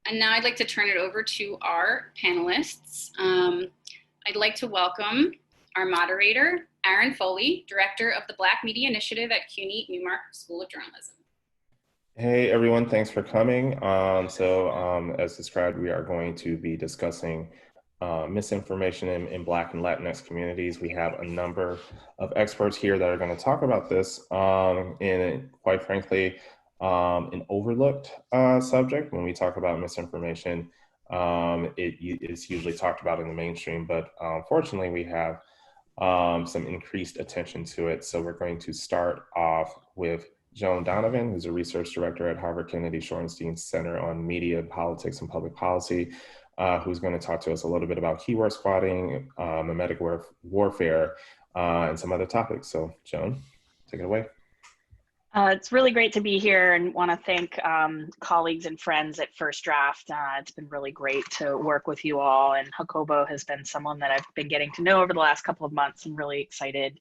And now I'd like to turn it over to our panelists. I'd like to welcome our moderator, Aaron Foley, Director of the Black Media Initiative at CUNY Newmark School of Journalism. Hey everyone, thanks for coming. As described, we are going to be discussing misinformation in Black and Latinx communities. We have a number of experts here that are going to talk about this in, quite frankly, an overlooked subject. When we talk about misinformation, it is usually talked about in the mainstream, but fortunately we have some increased attention to it. So we're going to start off with Joan Donovan, who's a research director at Harvard Kennedy Shorenstein Center on Media, Politics, and Public Policy, who's going to talk to us a little bit about keyword squatting, mimetic warfare, and some other topics. So Joan, take it away. It's really great to be here and want to thank colleagues and friends at First Draft. It's been really great to work with you all, and Jacobo has been someone that I've been getting to know over the last couple of months. I'm really excited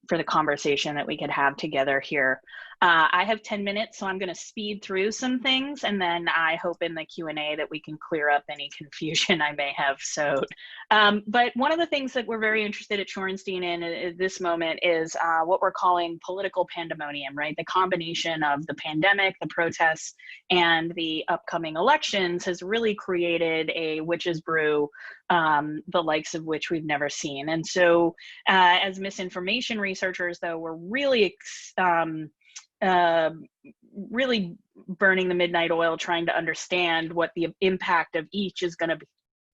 for the conversation that we could have together here. I have 10 minutes, so I'm going to speed through some things, and then I hope in the Q&A that we can clear up any confusion I may have sowed. But one of the things that we're very interested at Shorenstein in at this moment is what we're calling political pandemonium, right? The combination of the pandemic, the protests, and the upcoming elections has really created a witch's brew, the likes of which we've never seen. And so as misinformation researchers, though, we're really really burning the midnight oil, trying to understand what the impact of each is going to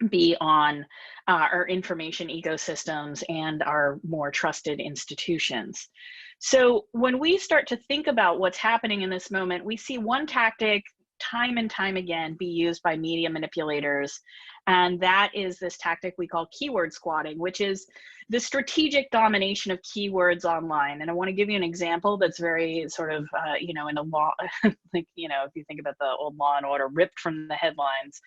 be on our information ecosystems and our more trusted institutions. So when we start to think about what's happening in this moment, we see one tactic time and time again be used by media manipulators, and that is this tactic we call keyword squatting, which is the strategic domination of keywords online. And I want to give you an example that's very sort of, in a law, like, if you think about the old Law and Order ripped from the headlines.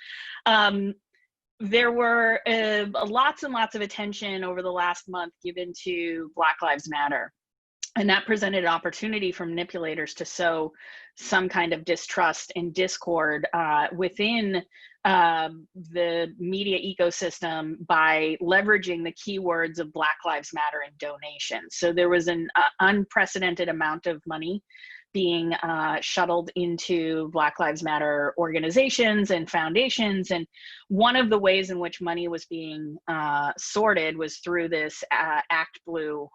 There were lots and lots of attention over the last month given to Black Lives Matter. And that presented an opportunity for manipulators to sow some kind of distrust and discord within the media ecosystem by leveraging the keywords of Black Lives Matter and donations. So there was an unprecedented amount of money being shuttled into Black Lives Matter organizations and foundations. And one of the ways in which money was being sorted was through this Act Blue,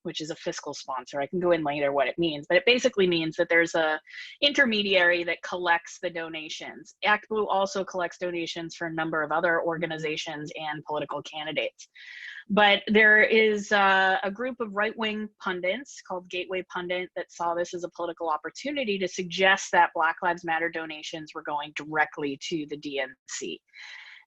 which is a fiscal sponsor. I can go in later what it means, but it basically means that there's a intermediary that collects the donations. Act Blue also collects donations for a number of other organizations and political candidates. But there is a group of right-wing pundits called Gateway Pundit that saw this as a political opportunity to suggest that Black Lives Matter donations were going directly to the DNC.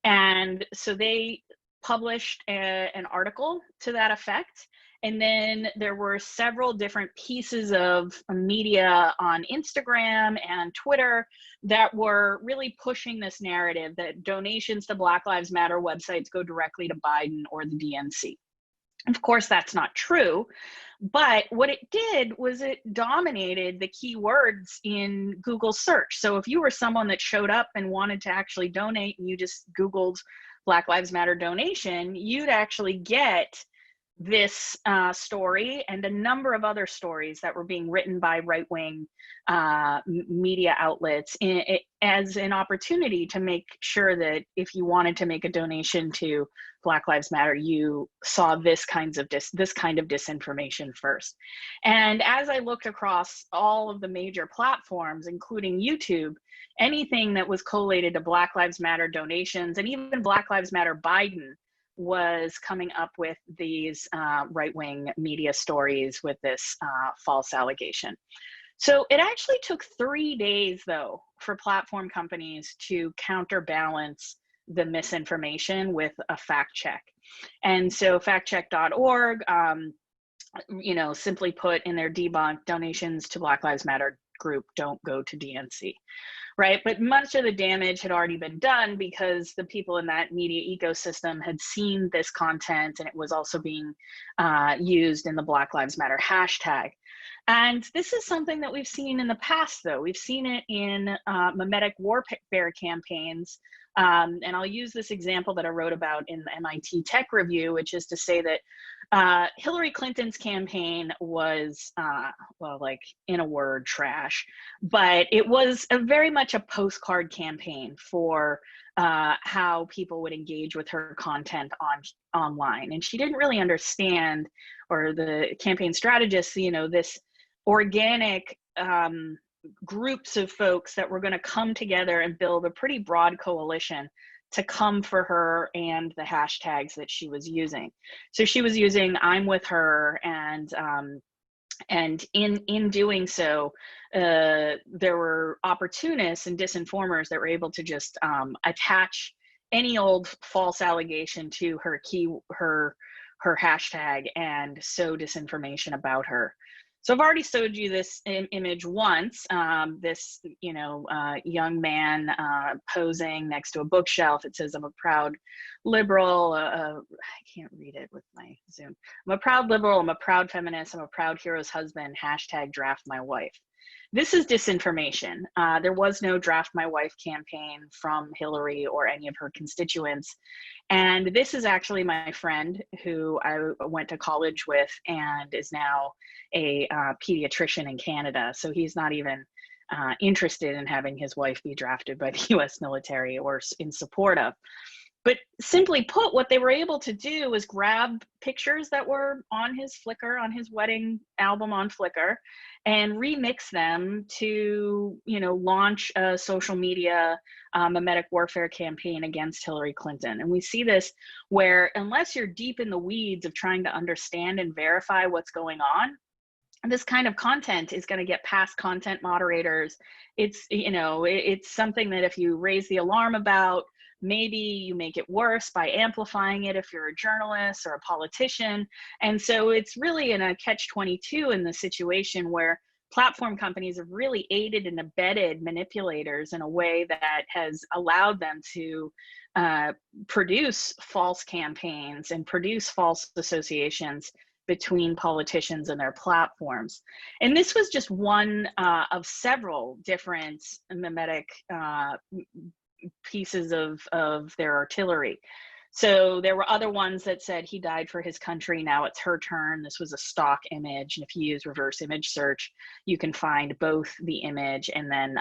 And so they published an article to that effect. And then there were several different pieces of media on Instagram and Twitter that were really pushing this narrative that donations to Black Lives Matter websites go directly to Biden or the DNC. Of course, that's not true, but what it did was it dominated the keywords in Google search. So if you were someone that showed up and wanted to actually donate and you just Googled Black Lives Matter donation, you'd actually get this story and a number of other stories that were being written by right-wing media outlets as an opportunity to make sure that if you wanted to make a donation to Black Lives Matter, you saw this kind of disinformation first. And as I looked across all of the major platforms, including YouTube, anything that was collated to Black Lives Matter donations and even Black Lives Matter Biden was coming up with these right-wing media stories with this false allegation. So it actually took 3 days, though, for platform companies to counterbalance the misinformation with a fact check. And so factcheck.org, simply put in their debunk, donations to Black Lives Matter group, don't go to DNC, right? But much of the damage had already been done because the people in that media ecosystem had seen this content, and it was also being used in the Black Lives Matter hashtag. And this is something that we've seen in the past, though. We've seen it in mimetic warfare campaigns. And I'll use this example that I wrote about in the MIT Tech Review, which is to say that Hillary Clinton's campaign was, well, like in a word, trash. But it was very much a postcard campaign for how people would engage with her content online. And she didn't really understand, or the campaign strategists, you know, this organic groups of folks that were going to come together and build a pretty broad coalition to come for her and the hashtags that she was using. So she was using "I'm with her," and in doing so, there were opportunists and disinformers that were able to just attach any old false allegation to her hashtag and sow disinformation about her. So I've already showed you this image once, this, you know, young man posing next to a bookshelf. It says, "I'm a proud liberal." I can't read it with my Zoom. "I'm a proud liberal, I'm a proud feminist, I'm a proud hero's husband, hashtag draft my wife." This is disinformation. There was no draft my wife campaign from Hillary or any of her constituents. And this is actually my friend who I went to college with and is now a pediatrician in Canada. So he's not even interested in having his wife be drafted by the US military or in support of. But simply put, what they were able to do was grab pictures that were on his Flickr, on his wedding album on Flickr, and remix them to, you know, launch a social media mimetic warfare campaign against Hillary Clinton. And we see this where, unless you're deep in the weeds of trying to understand and verify what's going on, this kind of content is going to get past content moderators. It's, you know, it's something that if you raise the alarm about, maybe you make it worse by amplifying it if you're a journalist or a politician. And so it's really in a catch-22 in the situation where platform companies have really aided and abetted manipulators in a way that has allowed them to produce false campaigns and produce false associations between politicians and their platforms. And this was just one of several different mimetic pieces of their artillery. So there were other ones that said he died for his country, now it's her turn. This was a stock image, and if you use reverse image search, you can find both the image and then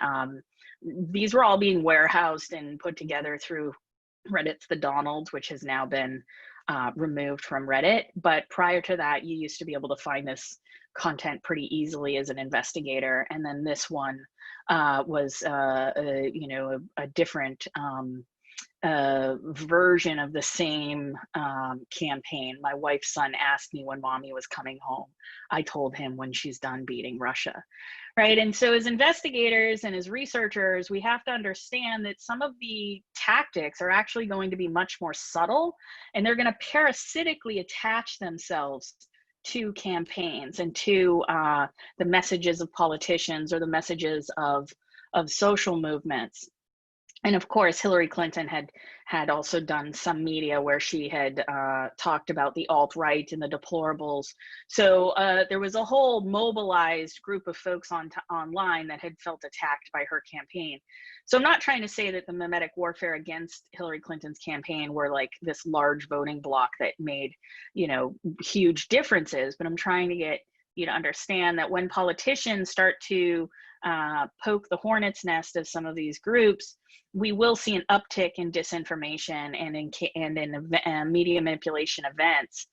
these were all being warehoused and put together through Reddit's The Donalds, which has now been removed from Reddit. But prior to that, you used to be able to find this content pretty easily as an investigator. And then this one was, you know, a different version of the same campaign. "My wife's son asked me when mommy was coming home. I told him when she's done beating Russia." Right? And so as investigators and as researchers, we have to understand that some of the tactics are actually going to be much more subtle, and they're going to parasitically attach themselves to campaigns and to the messages of politicians or the messages of social movements. And of course, Hillary Clinton had also done some media where she had talked about the alt-right and the deplorables. So there was a whole mobilized group of folks online that had felt attacked by her campaign. So I'm not trying to say that the mimetic warfare against Hillary Clinton's campaign were like this large voting bloc that made, you know, huge differences, but I'm trying to get you to understand that when politicians start to poke the hornet's nest of some of these groups, we will see an uptick in disinformation and in media manipulation events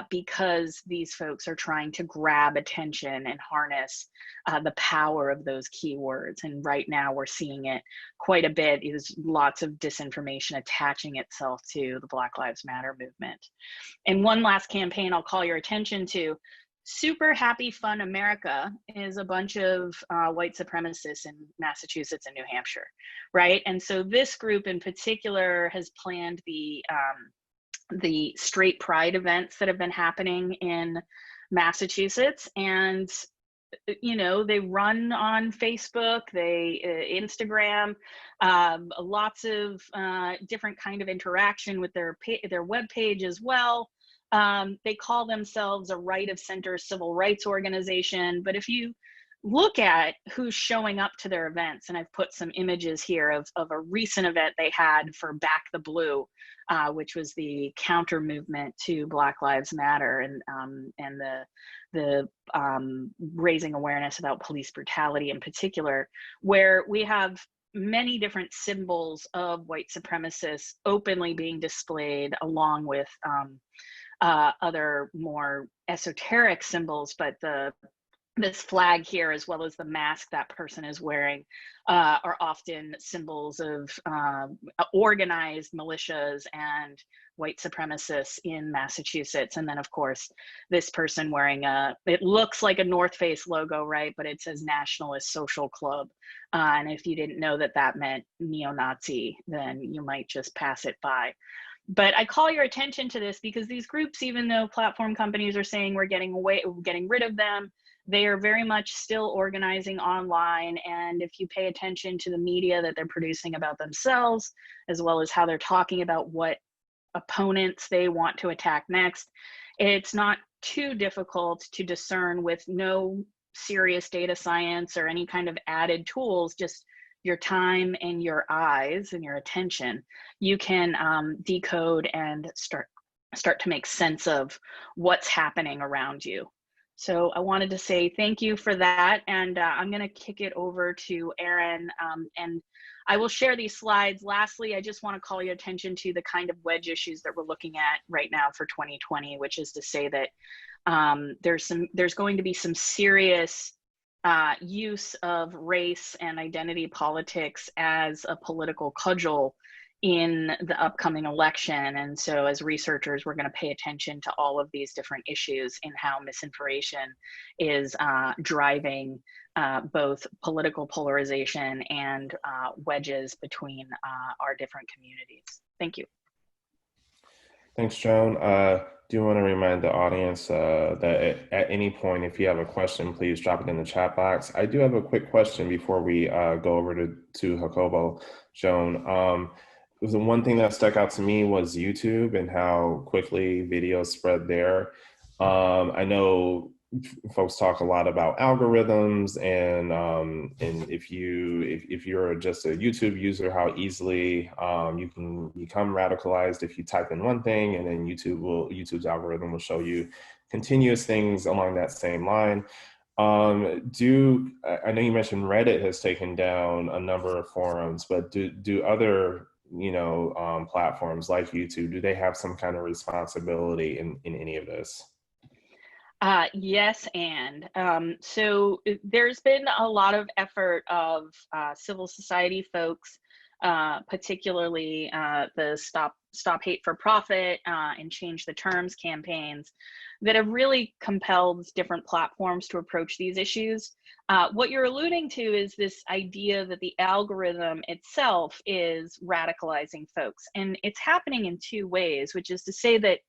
because these folks are trying to grab attention and harness the power of those keywords. And right now we're seeing it quite a bit. There's lots of disinformation attaching itself to the Black Lives Matter movement. And one last campaign I'll call your attention to. Super Happy Fun America is a bunch of white supremacists in Massachusetts and New Hampshire, right? And so this group in particular has planned the straight pride events that have been happening in Massachusetts. And you know, they run on Facebook, they Instagram, lots of different kind of interaction with their web page as well. They call themselves a right of center civil rights organization, but if you look at who's showing up to their events, and I've put some images here of a recent event they had for Back the Blue, which was the counter movement to Black Lives Matter, and the raising awareness about police brutality in particular, where we have many different symbols of white supremacists openly being displayed, along with other more esoteric symbols, but this flag here, as well as the mask that person is wearing, are often symbols of organized militias and white supremacists in Massachusetts. And then, of course, this person wearing it looks like a North Face logo, right? But it says Nationalist Social Club. And if you didn't know that that meant neo-Nazi, then you might just pass it by. But I call your attention to this because these groups, even though platform companies are saying we're getting rid of them, they are very much still organizing online. And if you pay attention to the media that they're producing about themselves, as well as how they're talking about what opponents they want to attack next, it's not too difficult to discern with no serious data science or any kind of added tools, just your time and your eyes and your attention. You can decode and start to make sense of what's happening around you. So I wanted to say thank you for that. And I'm going to kick it over to Aaron, and I will share these slides. Lastly, I just want to call your attention to the kind of wedge issues that we're looking at right now for 2020, which is to say that there's going to be some serious use of race and identity politics as a political cudgel in the upcoming election. And so as researchers, we're going to pay attention to all of these different issues in how misinformation is driving both political polarization and wedges between our different communities. Thank you. Thanks, Joan. Do want to remind the audience that at any point, if you have a question, please drop it in the chat box. I do have a quick question before we go over to Jacobo, Joan. The one thing that stuck out to me was YouTube and how quickly videos spread there. I know folks talk a lot about algorithms and if you're just a YouTube user, how easily you can become radicalized if you type in one thing, and then YouTube's algorithm will show you continuous things along that same line. I know you mentioned Reddit has taken down a number of forums, but do other platforms like YouTube, do they have some kind of responsibility in any of this? Yes, and so there's been a lot of effort of civil society folks, particularly the Stop Hate for Profit and Change the Terms campaigns, that have really compelled different platforms to approach these issues. What you're alluding to is this idea that the algorithm itself is radicalizing folks. And it's happening in two ways, which is to say that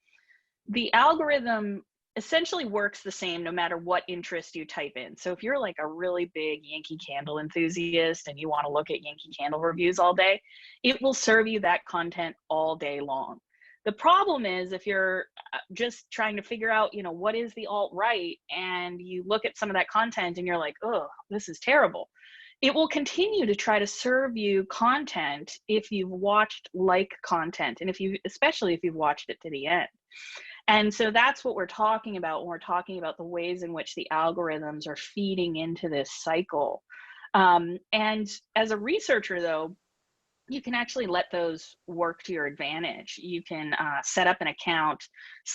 the algorithm essentially works the same no matter what interest you type in. So if you're like a really big Yankee Candle enthusiast and you want to look at Yankee Candle reviews all day, it will serve you that content all day long. The problem is if you're just trying to figure out, what is the alt-right, and you look at some of that content and you're like, oh, this is terrible. It will continue to try to serve you content if you've watched like content, and especially if you've watched it to the end. And so that's what we're talking about when we're talking about the ways in which the algorithms are feeding into this cycle. And as a researcher, though, you can actually let those work to your advantage. You can set up an account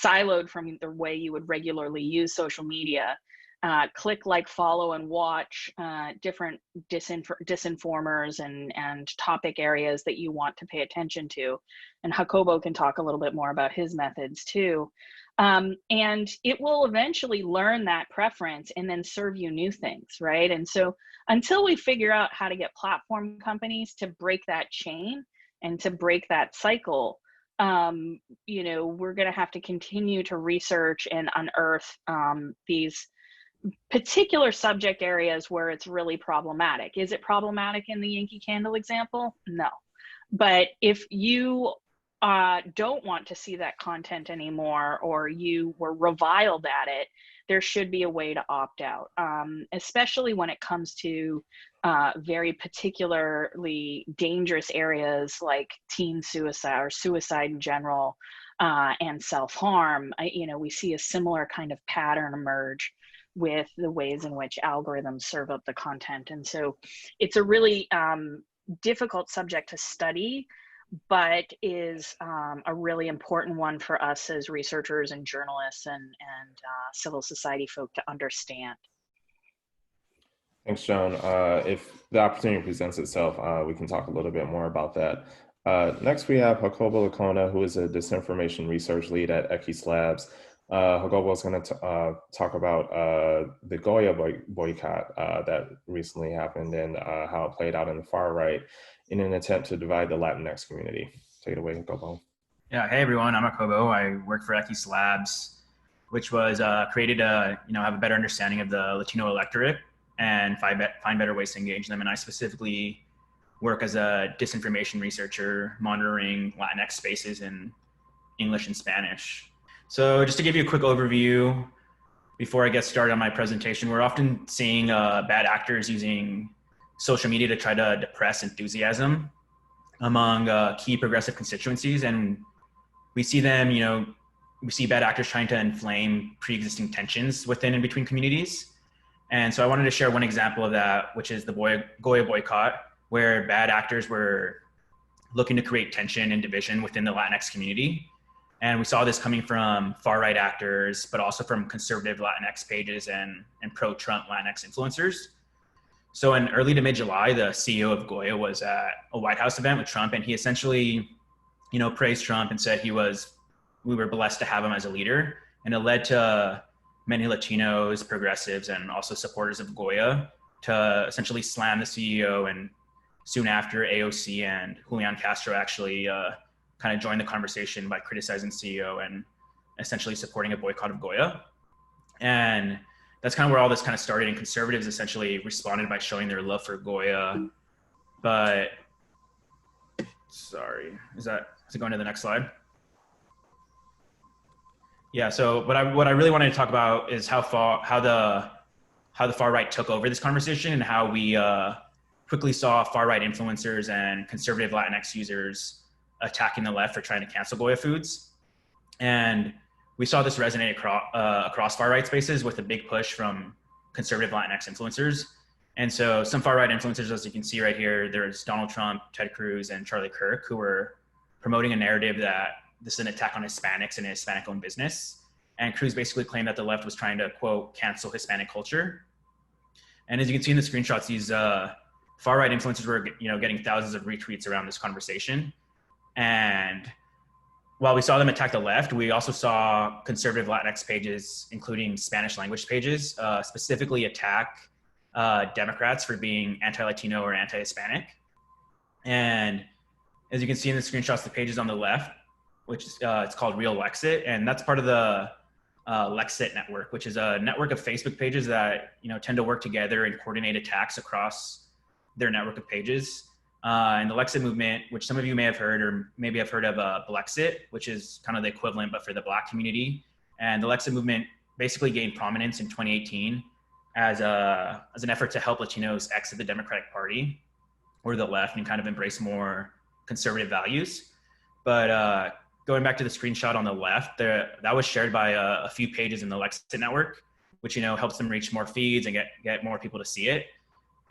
siloed from the way you would regularly use social media. Click like, follow, and watch different disinformers and topic areas that you want to pay attention to. And Jacobo can talk a little bit more about his methods too. And it will eventually learn that preference and then serve you new things, right? And so until we figure out how to get platform companies to break that chain and to break that cycle, we're going to have to continue to research and unearth these particular subject areas where it's really problematic. Is it problematic in the Yankee Candle example? No. But if you don't want to see that content anymore, or you were reviled at it, there should be a way to opt out, especially when it comes to very particularly dangerous areas like teen suicide or suicide in general, and self-harm. We see a similar kind of pattern emerge with the ways in which algorithms serve up the content. And so it's a really difficult subject to study, but is a really important one for us as researchers and journalists and civil society folk to understand. Thanks, Joan. If the opportunity presents itself, we can talk a little bit more about that. Next, we have Jacobo Licona, who is a disinformation research lead at Equis Labs. Jacobo is going to talk about the Goya boycott that recently happened and how it played out in the far right in an attempt to divide the Latinx community. Take it away, Jacobo. Yeah, hey everyone, I'm Jacobo. I work for Equis Labs, which was created to have a better understanding of the Latino electorate and find better ways to engage them. And I specifically work as a disinformation researcher, monitoring Latinx spaces in English and Spanish. So just to give you a quick overview before I get started on my presentation, we're often seeing bad actors using social media to try to depress enthusiasm among key progressive constituencies. And we see them, we see bad actors trying to inflame pre-existing tensions within and between communities. And so I wanted to share one example of that, which is the Goya boycott, where bad actors were looking to create tension and division within the Latinx community. And we saw this coming from far-right actors, but also from conservative Latinx pages and pro-Trump Latinx influencers. So in early to mid-July, the CEO of Goya was at a White House event with Trump, and he essentially, praised Trump and said we were blessed to have him as a leader. And it led to many Latinos, progressives, and also supporters of Goya to essentially slam the CEO. And soon after, AOC and Julian Castro actually kind of joined the conversation by criticizing CEO and essentially supporting a boycott of Goya. And that's kind of where all this kind of started, and conservatives essentially responded by showing their love for Goya. But sorry, is it going to the next slide? Yeah, so what I really wanted to talk about is how the far right took over this conversation, and how we quickly saw far right influencers and conservative Latinx users attacking the left for trying to cancel Goya foods. And we saw this resonate across far right spaces with a big push from conservative Latinx influencers. And so some far right influencers, as you can see right here, there's Donald Trump, Ted Cruz, and Charlie Kirk, who were promoting a narrative that this is an attack on Hispanics and a Hispanic-owned business. And Cruz basically claimed that the left was trying to, quote, cancel Hispanic culture. And as you can see in the screenshots, these far-right influencers were, getting thousands of retweets around this conversation. And while we saw them attack the left, we also saw conservative Latinx pages, including Spanish language pages, specifically attack Democrats for being anti-Latino or anti-Hispanic. And as you can see in the screenshots, the pages on the left, which is it's called Real Lexit, and that's part of the Lexit network, which is a network of Facebook pages that tend to work together and coordinate attacks across their network of pages. And the Lexit movement, which some of you may have heard, or maybe have heard of Blexit, which is kind of the equivalent, but for the Black community. And the Lexit movement basically gained prominence in 2018 as an effort to help Latinos exit the Democratic Party or the left and kind of embrace more conservative values. But going back to the screenshot on the left, that was shared by a few pages in the Lexit network, which helps them reach more feeds and get more people to see it.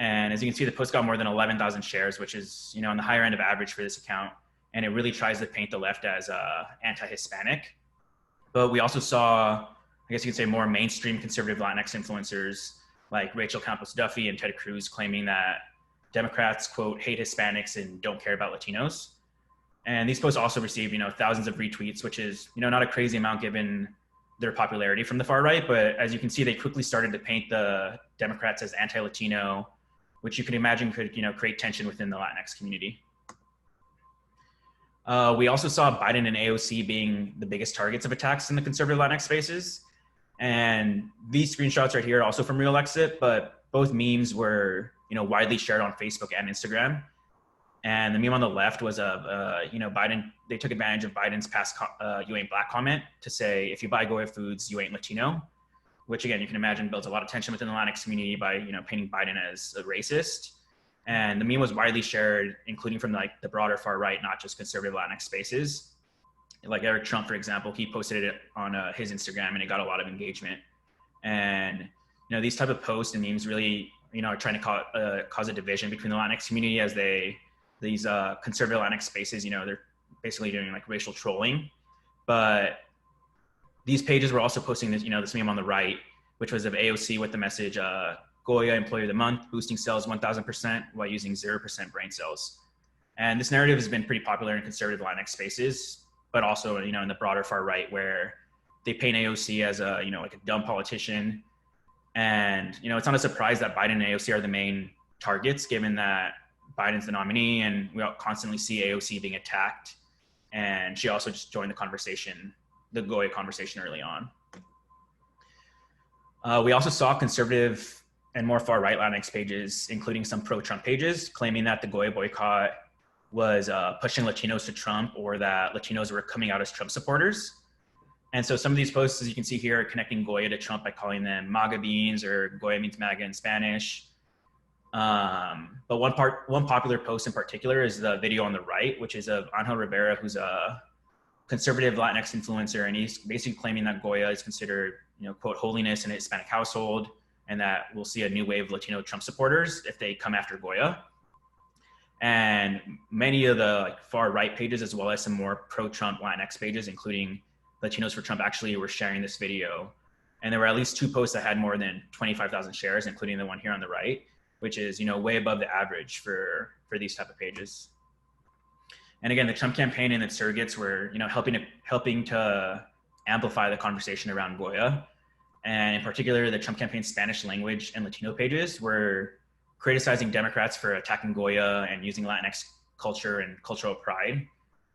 And as you can see, the post got more than 11,000 shares, which is on the higher end of average for this account. And it really tries to paint the left as anti-Hispanic. But we also saw, I guess you could say, more mainstream conservative Latinx influencers like Rachel Campos Duffy and Ted Cruz claiming that Democrats, quote, hate Hispanics and don't care about Latinos. And these posts also received, thousands of retweets, which is, not a crazy amount given their popularity from the far right. But as you can see, they quickly started to paint the Democrats as anti-Latino, which you can imagine could, create tension within the Latinx community. We also saw Biden and AOC being the biggest targets of attacks in the conservative Latinx spaces. And these screenshots right here are also from Real Exit, but both memes were, widely shared on Facebook and Instagram. And the meme on the left was of, Biden. They took advantage of Biden's past "you ain't black" comment to say, if you buy Goya foods, you ain't Latino, which again, you can imagine builds a lot of tension within the Latinx community by, painting Biden as a racist. And the meme was widely shared, including from like the broader far right, not just conservative Latinx spaces. Like Eric Trump, for example, he posted it on his Instagram and it got a lot of engagement. And, these type of posts and memes really, are trying to cause a division between the Latinx community as these conservative Latinx spaces, they're basically doing like racial trolling. But these pages were also posting this, this meme on the right, which was of AOC with the message, Goya Employee of the Month, boosting sales 1,000% while using 0% brain cells. And this narrative has been pretty popular in conservative Latinx spaces, but also, in the broader far right, where they paint AOC as a, like a dumb politician. And, it's not a surprise that Biden and AOC are the main targets, given that Biden's the nominee and we constantly see AOC being attacked. And she also just joined the conversation, the Goya conversation early on. We also saw conservative and more far right Latinx pages, including some pro-Trump pages, claiming that the Goya boycott was pushing Latinos to Trump, or that Latinos were coming out as Trump supporters. And so some of these posts, as you can see here, are connecting Goya to Trump by calling them MAGA beans, or Goya means MAGA in Spanish. But one popular post in particular is the video on the right, which is of Angel Rivera, who's a conservative Latinx influencer. And he's basically claiming that Goya is considered, quote, holiness in a Hispanic household, and that we'll see a new wave of Latino Trump supporters if they come after Goya. And many of the far right pages, as well as some more pro-Trump Latinx pages, including Latinos for Trump, actually were sharing this video. And there were at least 2 posts that had more than 25,000 shares, including the one here on the right, which is, way above the average for these type of pages. And again, the Trump campaign and its surrogates were, helping to amplify the conversation around Goya. And in particular, the Trump campaign's Spanish language and Latino pages were criticizing Democrats for attacking Goya and using Latinx culture and cultural pride,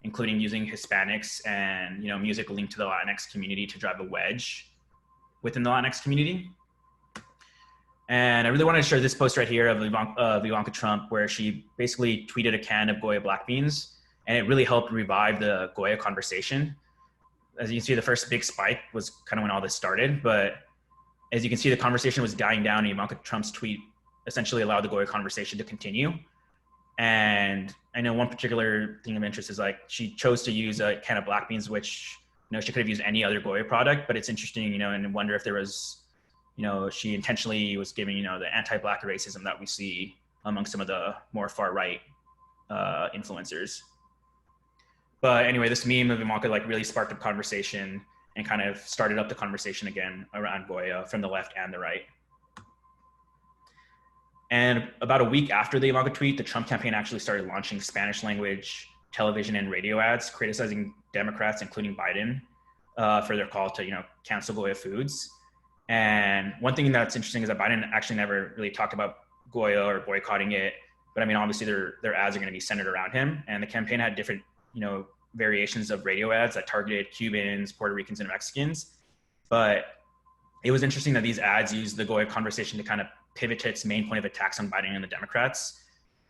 including using Hispanics and, music linked to the Latinx community to drive a wedge within the Latinx community. And I really wanted to share this post right here of Ivanka Trump, where she basically tweeted a can of Goya black beans, and it really helped revive the Goya conversation. As you can see, the first big spike was kind of when all this started, but as you can see, the conversation was dying down, and Ivanka Trump's tweet essentially allowed the Goya conversation to continue. And I know one particular thing of interest is like she chose to use a can of black beans, which, she could have used any other Goya product, but it's interesting, and wonder if there was, she intentionally was giving, the anti-black racism that we see among some of the more far right influencers. But anyway, this meme of Ivanka really sparked a conversation and kind of started up the conversation again around Goya from the left and the right. And about a week after the Ivanka tweet, the Trump campaign actually started launching Spanish language television and radio ads criticizing Democrats, including Biden, for their call to, cancel Goya foods. And one thing that's interesting is that Biden actually never really talked about Goya or boycotting it. But I mean, obviously their ads are going to be centered around him. And the campaign had different, variations of radio ads that targeted Cubans, Puerto Ricans, and Mexicans. But it was interesting that these ads used the Goya conversation to kind of pivot to its main point of attacks on Biden and the Democrats.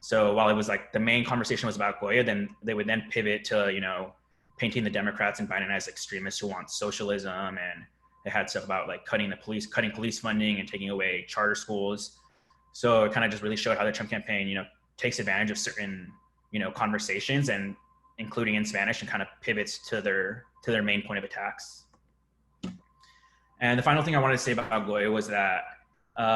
So while it was like the main conversation was about Goya, then they would then pivot to, painting the Democrats and Biden as extremists who want socialism. And they had stuff about like cutting police funding and taking away charter schools. So it kind of just really showed how the Trump campaign, takes advantage of certain, conversations, and including in Spanish, and kind of pivots to their main point of attacks. And the final thing I wanted to say about Goya was that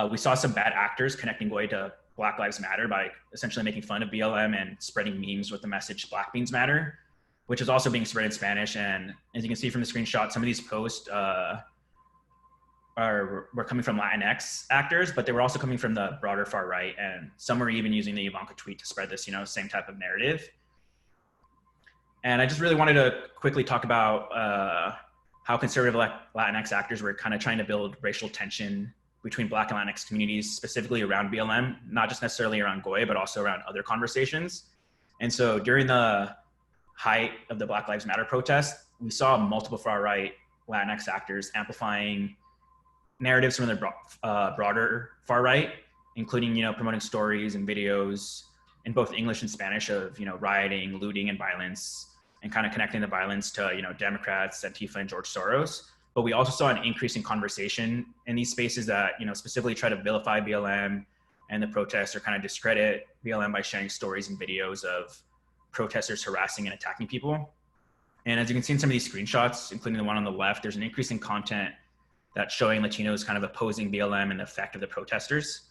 we saw some bad actors connecting Goya to Black Lives Matter by essentially making fun of BLM and spreading memes with the message Black Beans Matter, which is also being spread in Spanish. And as you can see from the screenshot, some of these posts were coming from Latinx actors, but they were also coming from the broader far right. And some were even using the Ivanka tweet to spread this, same type of narrative. And I just really wanted to quickly talk about how conservative Latinx actors were kind of trying to build racial tension between Black and Latinx communities, specifically around BLM, not just necessarily around Goya, but also around other conversations. And so during the height of the Black Lives Matter protest, we saw multiple far-right Latinx actors amplifying, narratives from the broader far right, including, promoting stories and videos in both English and Spanish of, rioting, looting, and violence, and kind of connecting the violence to, Democrats, Antifa, and George Soros. But we also saw an increase in conversation in these spaces that, specifically try to vilify BLM and the protests, or kind of discredit BLM by sharing stories and videos of protesters harassing and attacking people. And as you can see in some of these screenshots, including the one on the left, there's an increase in content that's showing Latinos kind of opposing BLM and the effect of the protesters.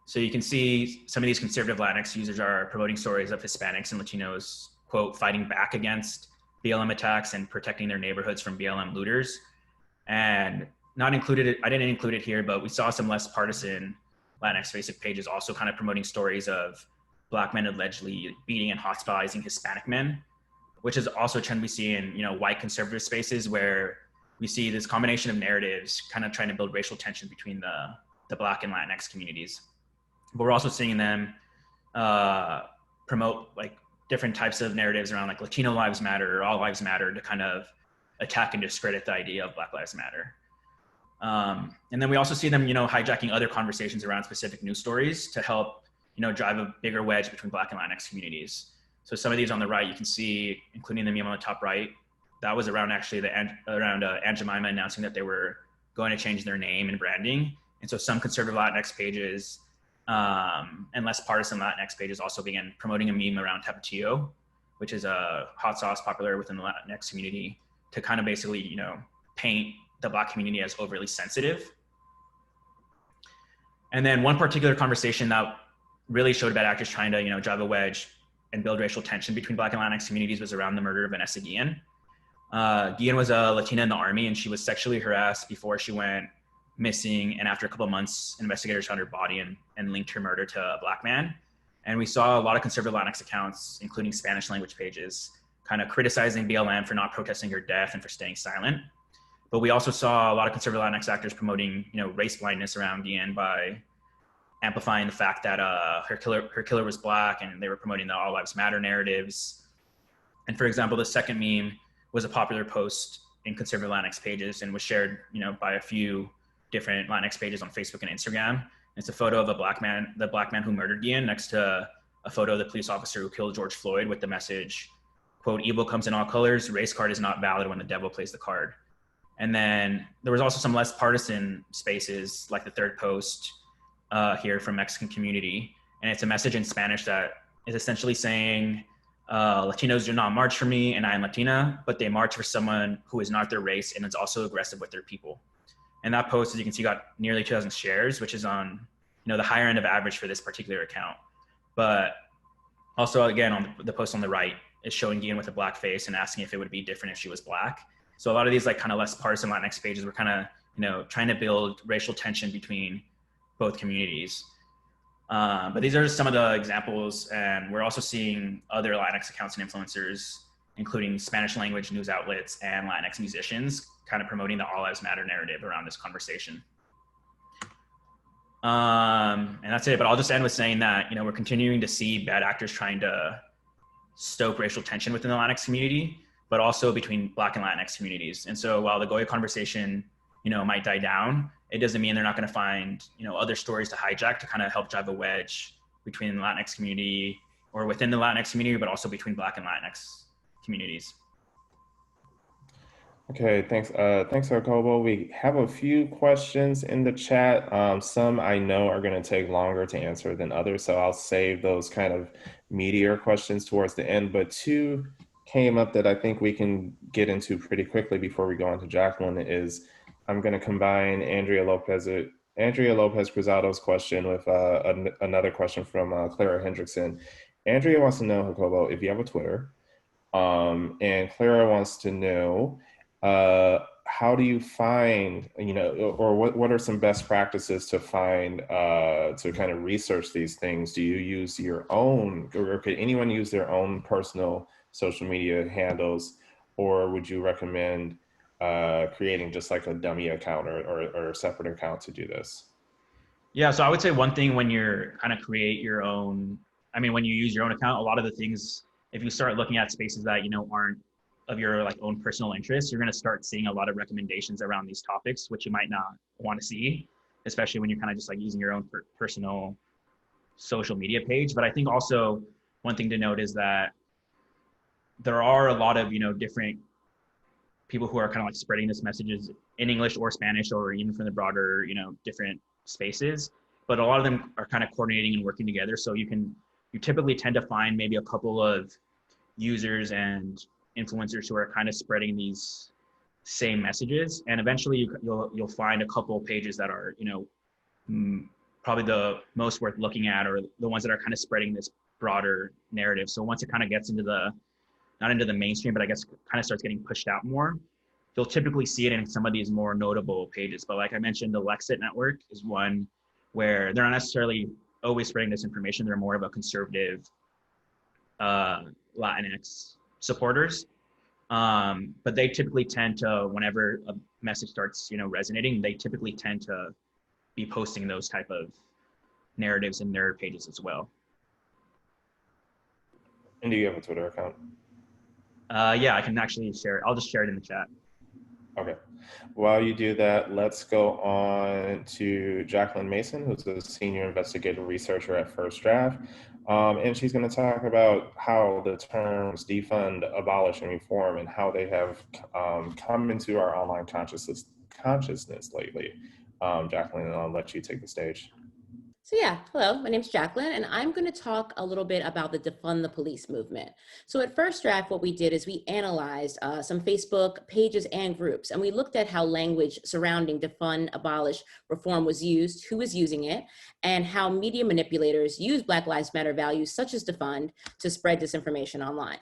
So you can see some of these conservative Latinx users are promoting stories of Hispanics and Latinos, quote, fighting back against BLM attacks and protecting their neighborhoods from BLM looters. And not included, I didn't include it here, but we saw some less partisan Latinx Facebook pages also kind of promoting stories of Black men allegedly beating and hospitalizing Hispanic men, which is also a trend we see in, white conservative spaces, where we see this combination of narratives kind of trying to build racial tension between the Black and Latinx communities. But we're also seeing them promote like different types of narratives around like Latino lives matter or all lives matter to kind of attack and discredit the idea of Black Lives Matter. And then we also see them, hijacking other conversations around specific news stories to help, drive a bigger wedge between Black and Latinx communities. So some of these on the right, you can see, including the meme on the top right, that was around actually Aunt Jemima announcing that they were going to change their name and branding. And so some conservative Latinx pages and less partisan Latinx pages also began promoting a meme around Tapatio, which is a hot sauce popular within the Latinx community, to kind of basically, paint the Black community as overly sensitive. And then one particular conversation that really showed bad actors trying to, drive a wedge and build racial tension between Black and Latinx communities was around the murder of Vanessa Guillen. Guillen was a Latina in the Army, and she was sexually harassed before she went missing. And after a couple of months, investigators found her body and linked her murder to a Black man. And we saw a lot of conservative Latinx accounts, including Spanish language pages, kind of criticizing BLM for not protesting her death and for staying silent. But we also saw a lot of conservative Latinx actors promoting, race blindness around Guillen by amplifying the fact that her killer was Black, and they were promoting the All Lives Matter narratives. And for example, the second meme was a popular post in conservative Latinx pages and was shared, by a few different Latinx pages on Facebook and Instagram. It's a photo of the Black man who murdered Guillen next to a photo of the police officer who killed George Floyd with the message, quote, "Evil comes in all colors. Race card is not valid when the devil plays the card." And then there was also some less partisan spaces, like the third post here from Mexican community. And it's a message in Spanish that is essentially saying, Latinos do not march for me and I am Latina, but they march for someone who is not their race and is also aggressive with their people. And that post, as you can see, got nearly 2,000 shares, which is on, the higher end of average for this particular account. But also, again, on the post on the right is showing Guillen with a Black face and asking if it would be different if she was Black. So a lot of these like kind of less partisan Latinx pages were kind of, trying to build racial tension between both communities. But these are just some of the examples, and we're also seeing other Latinx accounts and influencers, including Spanish language news outlets and Latinx musicians, kind of promoting the All Lives Matter narrative around this conversation. And that's it, but I'll just end with saying that, we're continuing to see bad actors trying to stoke racial tension within the Latinx community, but also between Black and Latinx communities. And so while the Goya conversation, might die down, it doesn't mean they're not going to find, other stories to hijack to kind of help drive a wedge between the Latinx community or within the Latinx community, but also between Black and Latinx communities. Okay, thanks. Thanks, Jacobo. We have a few questions in the chat. Some I know are going to take longer to answer than others, so I'll save those kind of meatier questions towards the end. But two came up that I think we can get into pretty quickly before we go on to Jacquelyn. Is I'm going to combine Andrea Lopez Cruzado's question with another question from Clara Hendrickson. Andrea wants to know, Jacobo, if you have a Twitter, and Clara wants to know, how do you find, or what are some best practices to find, to kind of research these things? Do you use your own, or could anyone use their own personal social media handles, or would you recommend creating just like a dummy account or a separate account to do this? Yeah, so I would say one thing when you're kind of create your own, when you use your own account, a lot of the things, if you start looking at spaces that, aren't of your like own personal interests, you're going to start seeing a lot of recommendations around these topics, which you might not want to see, especially when you're kind of just like using your own personal social media page. But I think also one thing to note is that there are a lot of, you know, different people who are kind of like spreading this messages in English or Spanish, or even from the broader, you know, different spaces. But a lot of them are kind of coordinating and working together. So you typically tend to find maybe a couple of users and influencers who are kind of spreading these same messages, and eventually you'll find a couple pages that are, you know, probably the most worth looking at, or the ones that are kind of spreading this broader narrative. So once it kind of gets into the, not into the mainstream, but I guess kind of starts getting pushed out more, you'll typically see it in some of these more notable pages. But like I mentioned, the Lexit network is one where they're not necessarily always spreading this information. They're more of a conservative Latinx supporters. But they typically tend to, whenever a message starts, you know, resonating, they typically tend to be posting those type of narratives in their pages as well. And do you have a Twitter account? Yeah, I can actually share it. I'll just share it in the chat. Okay. While you do that, let's go on to Jacquelyn Mason, who's a senior investigative researcher at First Draft. And she's going to talk about how the terms defund, abolish, and reform, and how they have come into our online consciousness lately. Jacquelyn, I'll let you take the stage. So yeah, hello, my name's Jacquelyn, and I'm going to talk a little bit about the defund the police movement. So at First Draft, what we did is we analyzed some Facebook pages and groups, and we looked at how language surrounding defund, abolish, reform was used, who was using it, and how media manipulators use Black Lives Matter values such as defund to spread disinformation online.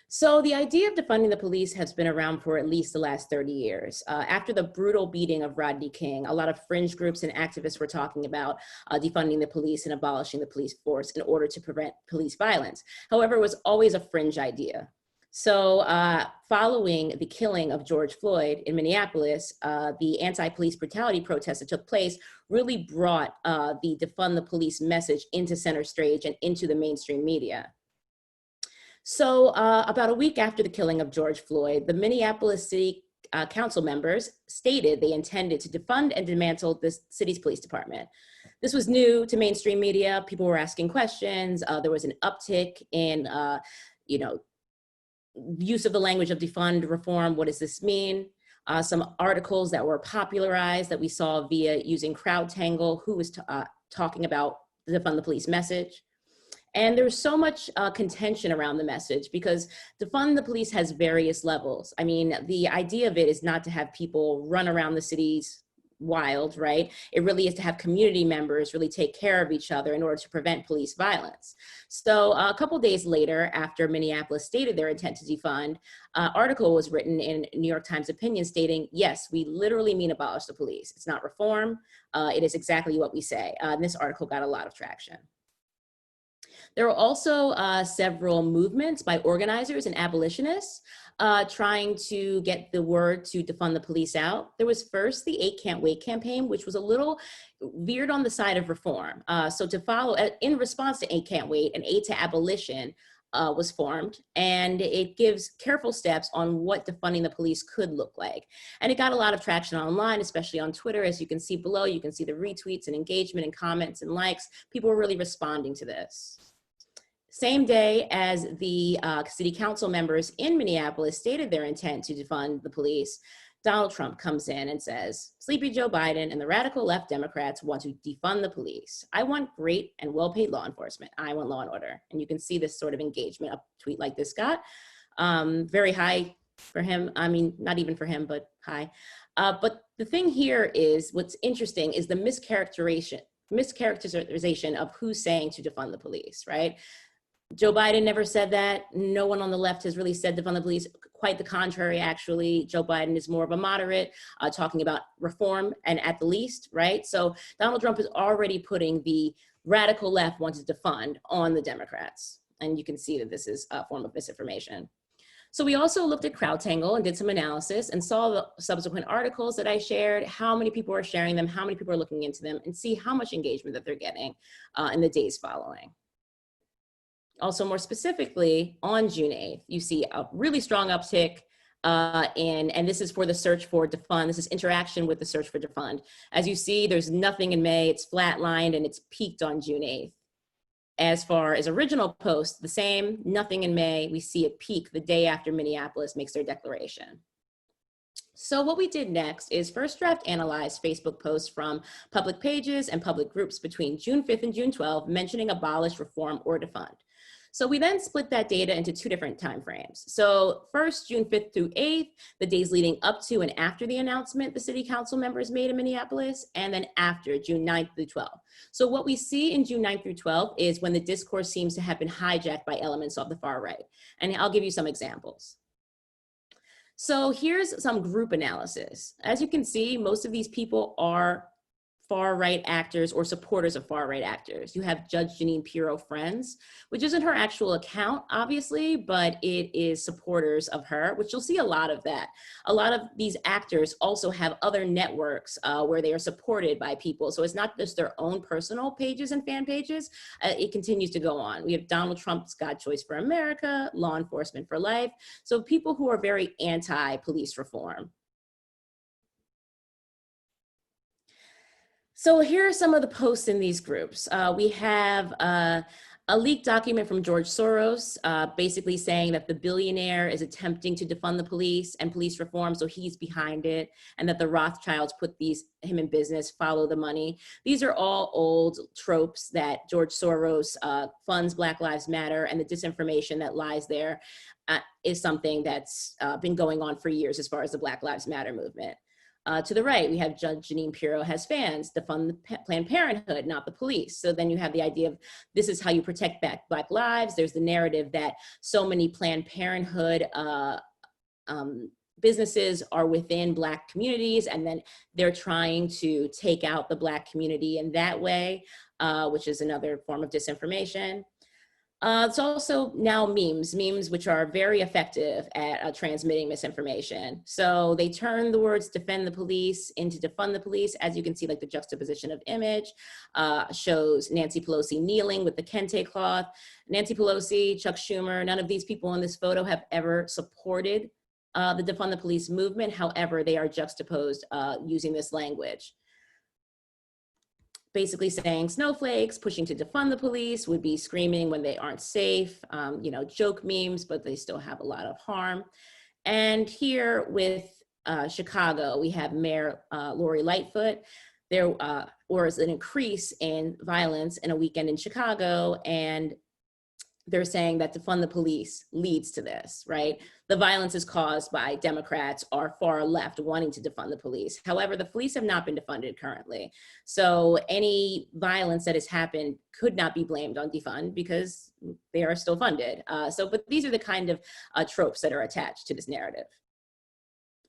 So the idea of defunding the police has been around for at least the last 30 years. After the brutal beating of Rodney King, a lot of fringe groups and activists were talking about defunding the police and abolishing the police force in order to prevent police violence. However, it was always a fringe idea. So following the killing of George Floyd in Minneapolis, the anti-police brutality protests that took place really brought the defund the police message into center stage and into the mainstream media. So about a week after the killing of George Floyd, the Minneapolis City Council members stated they intended to defund and dismantle the city's police department. This was new to mainstream media. People were asking questions. There was an uptick in, you know, use of the language of defund, reform. What does this mean? Some articles that were popularized that we saw via using CrowdTangle, who was talking about the defund the police message. And there's so much contention around the message because defund the police has various levels. I mean, the idea of it is not to have people run around the cities wild, right? It really is to have community members really take care of each other in order to prevent police violence. So a couple days later, after Minneapolis stated their intent to defund, an article was written in New York Times Opinion stating, yes, we literally mean abolish the police. It's not reform. It is exactly what we say. And this article got a lot of traction. There were also several movements by organizers and abolitionists trying to get the word to defund the police out. There was first the 8 Can't Wait campaign, which was a little veered on the side of reform. So to follow, in response to 8 Can't Wait, an 8 to Abolition was formed, and it gives careful steps on what defunding the police could look like. And it got a lot of traction online, especially on Twitter. As you can see below, you can see the retweets and engagement and comments and likes. People were really responding to this. Same day as the city council members in Minneapolis stated their intent to defund the police, Donald Trump comes in and says, Sleepy Joe Biden and the radical left Democrats want to defund the police. I want great and well-paid law enforcement. I want law and order. And you can see this sort of engagement, a tweet like this got. Very high for him. I mean, not even for him, but high. But the thing here is, what's interesting is the mischaracterization of who's saying to defund the police, right? Joe Biden never said that. No one on the left has really said defund the police. Quite the contrary, actually. Joe Biden is more of a moderate, talking about reform and at the least, right? So Donald Trump is already putting the radical left wants to defund on the Democrats. And you can see that this is a form of misinformation. So we also looked at CrowdTangle and did some analysis and saw the subsequent articles that I shared, how many people are sharing them, how many people are looking into them, and see how much engagement that they're getting in the days following. Also, more specifically, on June 8th, you see a really strong uptick and this is for the search for defund. This is interaction with the search for defund. As you see, there's nothing in May, it's flatlined, and it's peaked on June 8th. As far as original posts, the same, nothing in May. We see it peak the day after Minneapolis makes their declaration. So what we did next is first draft analyzed Facebook posts from public pages and public groups between June 5th and June 12th mentioning abolish, reform, or defund. So we then split that data into two different timeframes. So first, June 5th through 8th, the days leading up to and after the announcement the city council members made in Minneapolis, and then after June 9th through 12th. So what we see in June 9th through 12th is when the discourse seems to have been hijacked by elements of the far right. And I'll give you some examples. So here's some group analysis. As you can see, most of these people are far-right actors or supporters of far-right actors. You have Judge Jeanine Pirro Friends, which isn't her actual account, obviously, but it is supporters of her, which you'll see a lot of that. A lot of these actors also have other networks where they are supported by people. So it's not just their own personal pages and fan pages. It continues to go on. We have Donald Trump's God Choice for America, Law Enforcement for Life. So people who are very anti-police reform. So here are some of the posts in these groups. We have a leaked document from George Soros, basically saying that the billionaire is attempting to defund the police and police reform, so he's behind it, and that the Rothschilds put him in business, follow the money. These are all old tropes that George Soros funds Black Lives Matter, and the disinformation that lies there is something that's been going on for years as far as the Black Lives Matter movement. To the right, we have Judge Jeanine Pirro has fans, defund the Planned Parenthood, not the police. So then you have the idea of this is how you protect Black lives. There's the narrative that so many Planned Parenthood businesses are within Black communities, and then they're trying to take out the Black community in that way, which is another form of disinformation. It's also now memes which are very effective at transmitting misinformation. So they turn the words defend the police into defund the police. As you can see, like the juxtaposition of image shows Nancy Pelosi kneeling with the kente cloth. Nancy Pelosi, Chuck Schumer, none of these people in this photo have ever supported the defund the police movement. However, they are juxtaposed using this language. Basically saying snowflakes pushing to defund the police would be screaming when they aren't safe, you know, joke memes, but they still have a lot of harm. And here with Chicago, we have Mayor Lori Lightfoot. There was an increase in violence in a weekend in Chicago, and they're saying that defund the police leads to this, right? The violence is caused by Democrats or far left wanting to defund the police. However, the police have not been defunded currently. So any violence that has happened could not be blamed on defund because they are still funded. But these are the kind of tropes that are attached to this narrative.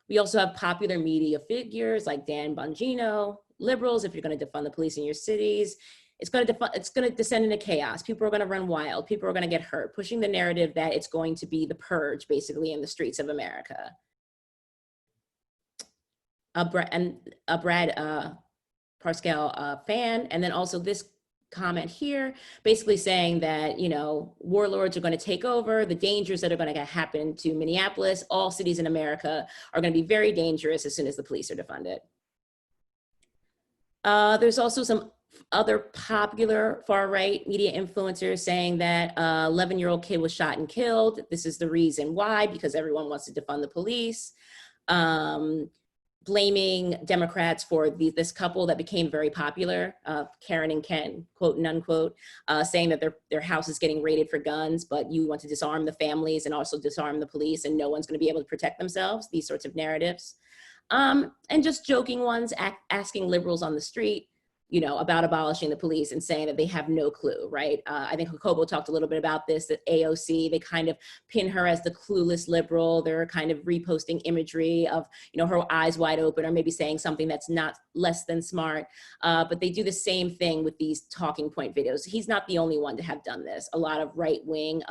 We also have popular media figures like Dan Bongino, liberals, if you're gonna defund the police in your cities, it's going to descend into chaos. People are going to run wild. People are going to get hurt, pushing the narrative that it's going to be the purge, basically, in the streets of America. A Brad Parscale fan, and then also this comment here, basically saying that, you know, warlords are going to take over. The dangers that are going to happen to Minneapolis, all cities in America, are going to be very dangerous as soon as the police are defunded. There's also some other popular far-right media influencers saying that 11-year-old kid was shot and killed. This is the reason why, because everyone wants to defund the police. Blaming Democrats for this couple that became very popular, Karen and Ken, quote and unquote, saying that their house is getting raided for guns, but you want to disarm the families and also disarm the police, and no one's going to be able to protect themselves, these sorts of narratives. And just joking ones, asking liberals on the street, you know, about abolishing the police and saying that they have no clue, right? I think Jacobo talked a little bit about this, that AOC, they kind of pin her as the clueless liberal. They're kind of reposting imagery of, you know, her eyes wide open or maybe saying something that's not less than smart. But they do the same thing with these talking point videos. He's not the only one to have done this. A lot of right-wing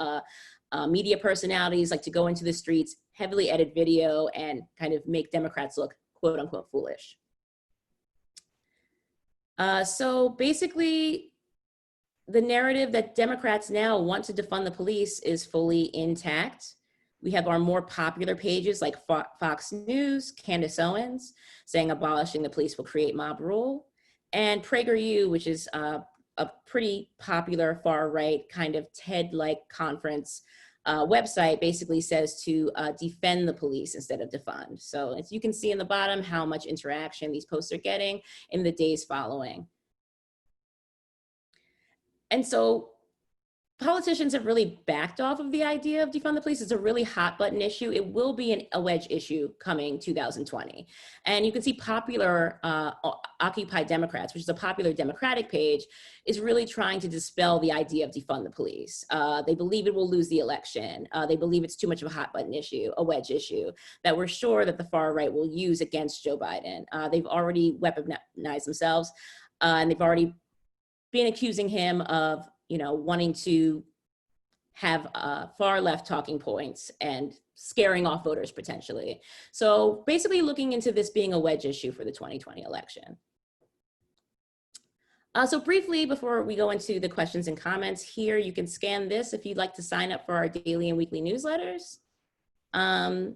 media personalities like to go into the streets, heavily edit video and kind of make Democrats look quote unquote foolish. So basically, the narrative that Democrats now want to defund the police is fully intact. We have our more popular pages like Fox News, Candace Owens, saying abolishing the police will create mob rule, and PragerU, which is a pretty popular far-right kind of TED-like conference website, basically says to defend the police instead of defund. So as you can see in the bottom how much interaction these posts are getting in the days following. And so politicians have really backed off of the idea of defund the police. It's a really hot button issue. It will be a wedge issue coming 2020. And you can see popular Occupy Democrats, which is a popular Democratic page, is really trying to dispel the idea of defund the police. They believe it will lose the election. They believe it's too much of a hot button issue, a wedge issue, that we're sure that the far right will use against Joe Biden. They've already weaponized themselves, and they've already been accusing him of wanting to have far left talking points and scaring off voters potentially. So basically looking into this being a wedge issue for the 2020 election. So briefly, before we go into the questions and comments here, you can scan this if you'd like to sign up for our daily and weekly newsletters. And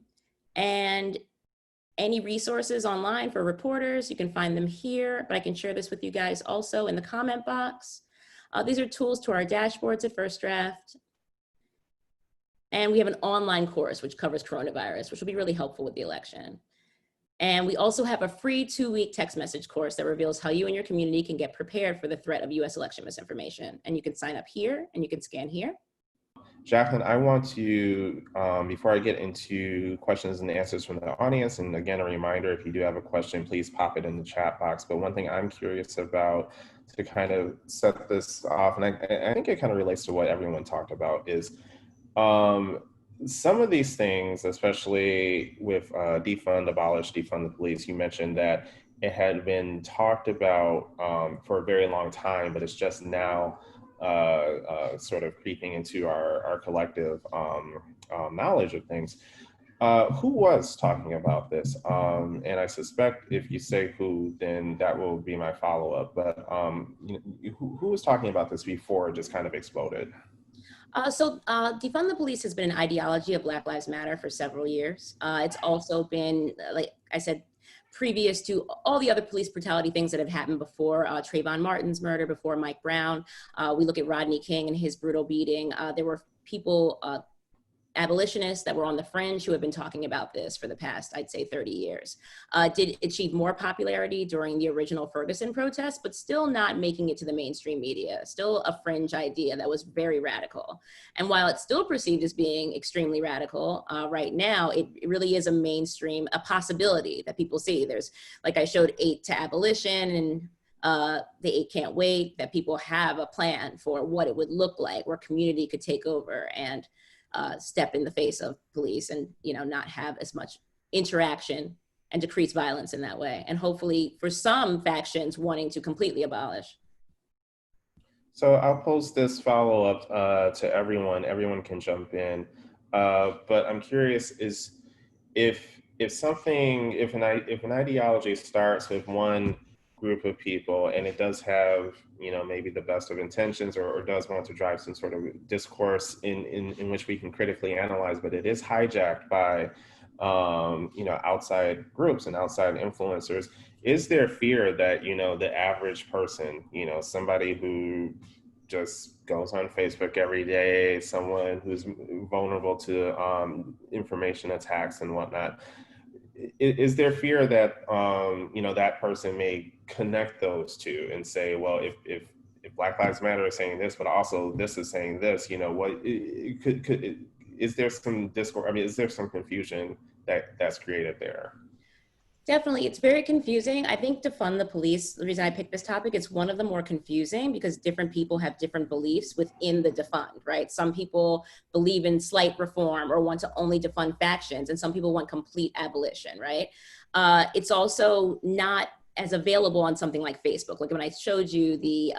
any resources online for reporters, you can find them here, but I can share this with you guys also in the comment box. These are tools to our dashboards at First Draft. And we have an online course which covers coronavirus, which will be really helpful with the election. And we also have a free 2-week text message course that reveals how you and your community can get prepared for the threat of US election misinformation. And you can sign up here and you can scan here. Jacquelyn, I want to, before I get into questions and answers from the audience, and again, a reminder, if you do have a question, please pop it in the chat box. But one thing I'm curious about to kind of set this off, and I think it kind of relates to what everyone talked about, is some of these things, especially with defund, abolish, defund the police, you mentioned that it had been talked about for a very long time, but it's just now sort of creeping into our collective knowledge of things. Who was talking about this? And I suspect if you say who, then that will be my follow-up. But who was talking about this before it just kind of exploded? Defund the police has been an ideology of Black Lives Matter for several years. It's also been, like I said, previous to all the other police brutality things that have happened before Trayvon Martin's murder, before Mike Brown. We look at Rodney King and his brutal beating. There were people, abolitionists that were on the fringe who have been talking about this for the past, I'd say 30 years. Did achieve more popularity during the original Ferguson protests, but still not making it to the mainstream media, still a fringe idea that was very radical. And while it's still perceived as being extremely radical, right now, it really is a mainstream, a possibility that people see. There's, like I showed, 8 to abolition and the 8 can't wait, that people have a plan for what it would look like, where community could take over and step in the face of police and not have as much interaction and decrease violence in that way. And hopefully for some factions wanting to completely abolish. So I'll pose this follow-up to everyone. Everyone can jump in. But I'm curious is if an ideology starts with one group of people and it does have maybe the best of intentions or does want to drive some sort of discourse in which we can critically analyze, but it is hijacked by outside groups and outside influencers, is there fear that the average person, somebody who just goes on Facebook every day, someone who's vulnerable to information attacks and whatnot, is there fear that that person may connect those two and say, well, if Black Lives Matter is saying this, but also this is saying this, is there some discourse? I mean, is there some confusion that's created there? Definitely, it's very confusing. I think defund the police, the reason I picked this topic, it's one of the more confusing because different people have different beliefs within the defund, right? Some people believe in slight reform or want to only defund factions, and some people want complete abolition, right? It's also not as available on something like Facebook. Like when I showed you the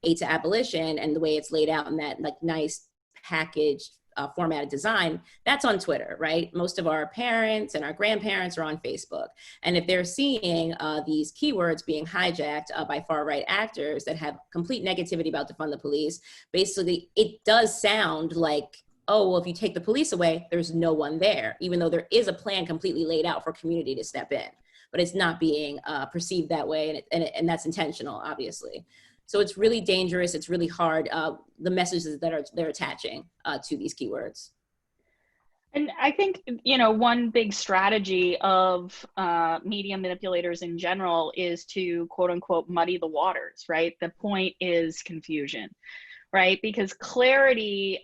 8 to abolition and the way it's laid out in that like nice packaged formatted design, that's on Twitter, right? Most of our parents and our grandparents are on Facebook. And if they're seeing these keywords being hijacked by far-right actors that have complete negativity about defund the police, basically it does sound like, oh, well, if you take the police away, there's no one there, even though there is a plan completely laid out for community to step in. But it's not being perceived that way, and that's intentional, obviously. So it's really dangerous. It's really hard, the messages that they're attaching to these keywords. And I think, you know, one big strategy of media manipulators in general is to, quote unquote, muddy the waters, right? The point is confusion, right? Because clarity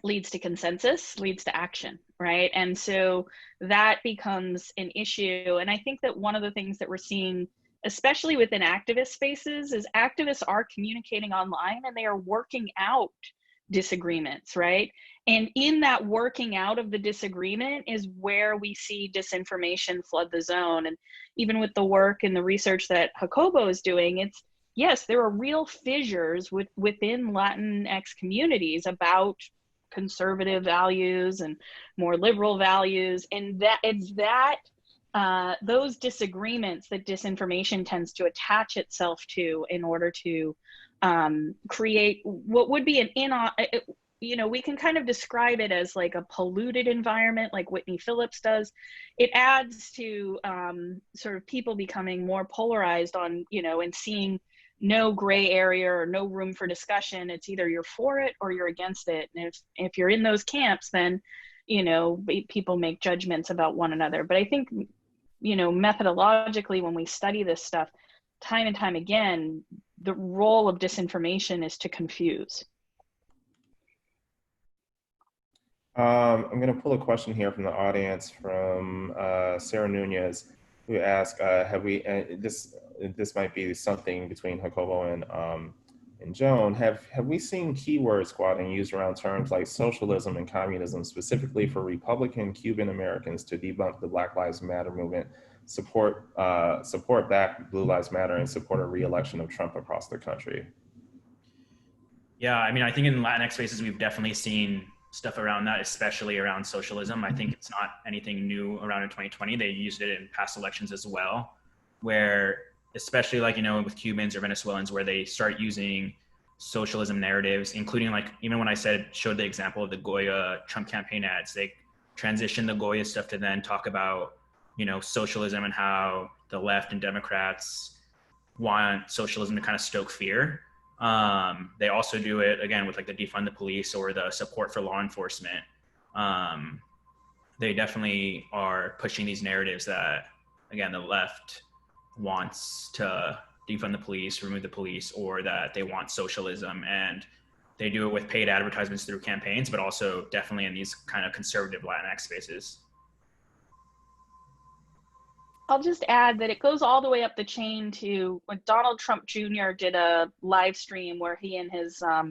leads to consensus, leads to action, right? And so that becomes an issue. And I think that one of the things that we're seeing, especially within activist spaces, is activists are communicating online and they are working out disagreements, right? And in that working out of the disagreement is where we see disinformation flood the zone. And even with the work and the research that Jacobo is doing, it's, yes, there are real fissures within Latinx communities about conservative values and more liberal values. And that it's that those disagreements that disinformation tends to attach itself to in order to create what would be you know, we can kind of describe it as like a polluted environment, like Whitney Phillips does. It adds to sort of people becoming more polarized on, you know, and seeing no gray area or no room for discussion. It's either you're for it or you're against it. And if you're in those camps, then, you know, people make judgments about one another. But I think, you know, methodologically, when we study this stuff, time and time again, the role of disinformation is to confuse. I'm going to pull a question here from the audience from Sarah Nunez, who asked, have we, this might be something between Jacobo and Joan, have we seen keyword squatting used around terms like socialism and communism, specifically for Republican Cuban Americans to debunk the Black Lives Matter movement, support back Blue Lives Matter, and support a re-election of Trump across the country? Yeah, I mean, I think in Latinx spaces, we've definitely seen stuff around that, especially around socialism. I think it's not anything new around in 2020. They used it in past elections as well, where especially like, you know, with Cubans or Venezuelans, where they start using socialism narratives, including like, even when I showed the example of the Goya Trump campaign ads, they transition the Goya stuff to then talk about, you know, socialism and how the left and Democrats want socialism to kind of stoke fear. They also do it again with like the defund the police or the support for law enforcement. They definitely are pushing these narratives that, again, the left wants to defund the police, remove the police, or that they want socialism. And they do it with paid advertisements through campaigns, but also definitely in these kind of conservative Latinx spaces. I'll just add that it goes all the way up the chain to when Donald Trump Jr. did a live stream where he and his, I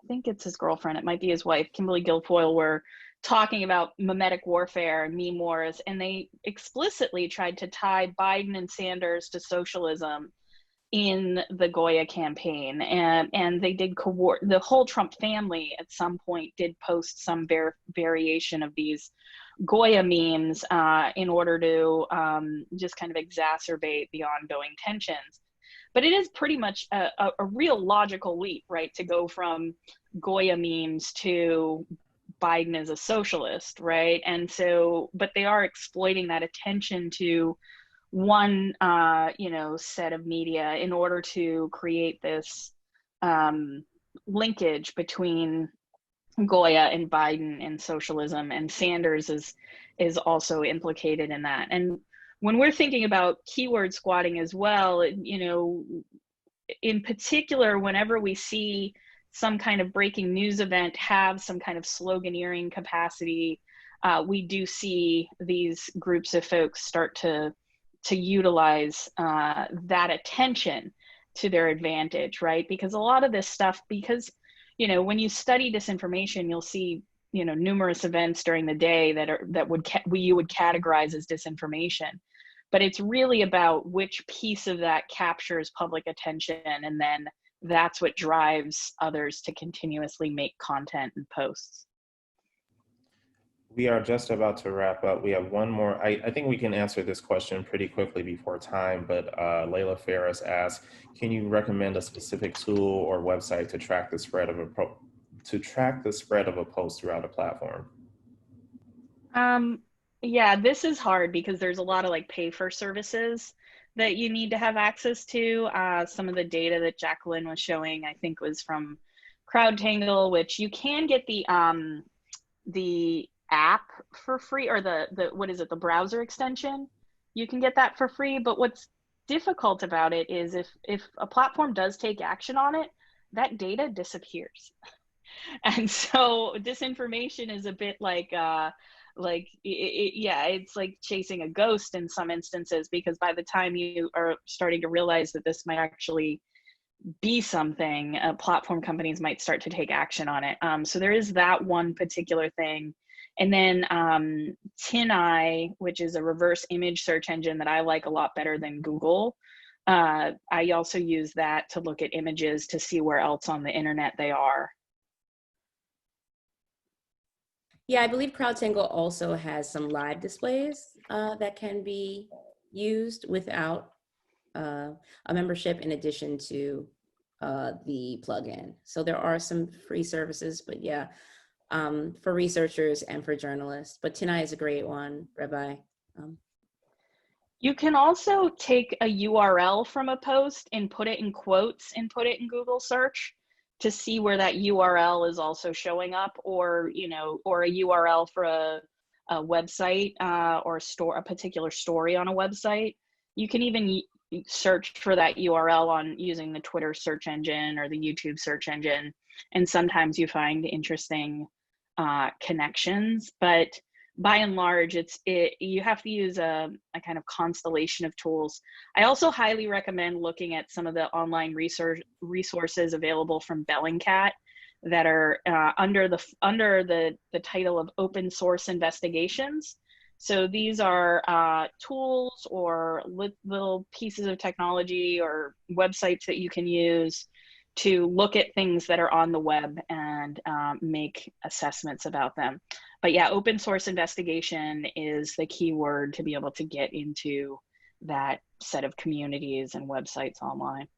think it's his girlfriend, it might be his wife, Kimberly Guilfoyle, were talking about mimetic warfare and meme wars. And they explicitly tried to tie Biden and Sanders to socialism in the Goya campaign. And they did the whole Trump family at some point did post some variation of these Goya memes in order to just kind of exacerbate the ongoing tensions. But it is pretty much a real logical leap, right, to go from Goya memes to Biden as a socialist, right? And so, but they are exploiting that attention to one, you know, set of media in order to create this linkage between Goya and Biden and socialism, and Sanders is also implicated in that. And when we're thinking about keyword squatting as well, you know, in particular, whenever we see some kind of breaking news event have some kind of sloganeering capacity, we do see these groups of folks start to utilize that attention to their advantage, right? Because a lot of this stuff, because, you know, when you study disinformation, you'll see, you know, numerous events during the day that you would categorize as disinformation. But it's really about which piece of that captures public attention and then that's what drives others to continuously make content and posts. We are just about to wrap up. We have one more. I think we can answer this question pretty quickly before time, but Layla Ferris asks, can you recommend a specific tool or website to track the spread of a post throughout a platform? Yeah, this is hard because there's a lot of like pay for services that you need to have access to. Some of the data that Jacquelyn was showing, I think, was from CrowdTangle, which you can get the app for free, or the browser extension. You can get that for free, but what's difficult about it is if a platform does take action on it, that data disappears. And so disinformation is a bit like it's like chasing a ghost in some instances, because by the time you are starting to realize that this might actually be something, platform companies might start to take action on it. So there is that one particular thing. And then TinEye, which is a reverse image search engine that I like a lot better than Google. I also use that to look at images to see where else on the internet they are. Yeah, I believe CrowdTangle also has some live displays that can be used without a membership, in addition to the plugin. So there are some free services, but yeah, for researchers and for journalists. But TinEye is a great one, Rabbi. You can also take a URL from a post and put it in quotes and put it in Google search to see where that URL is also showing up, or or a URL for a website or a particular story on a website. You can even search for that URL on using the Twitter search engine or the YouTube search engine, and sometimes you find interesting connections. But by and large, you have to use a kind of constellation of tools. I also highly recommend looking at some of the online resources available from Bellingcat that are under the title of open source investigations. So these are tools or little pieces of technology or websites that you can use to look at things that are on the web and make assessments about them. But yeah, open source investigation is the key word to be able to get into that set of communities and websites online.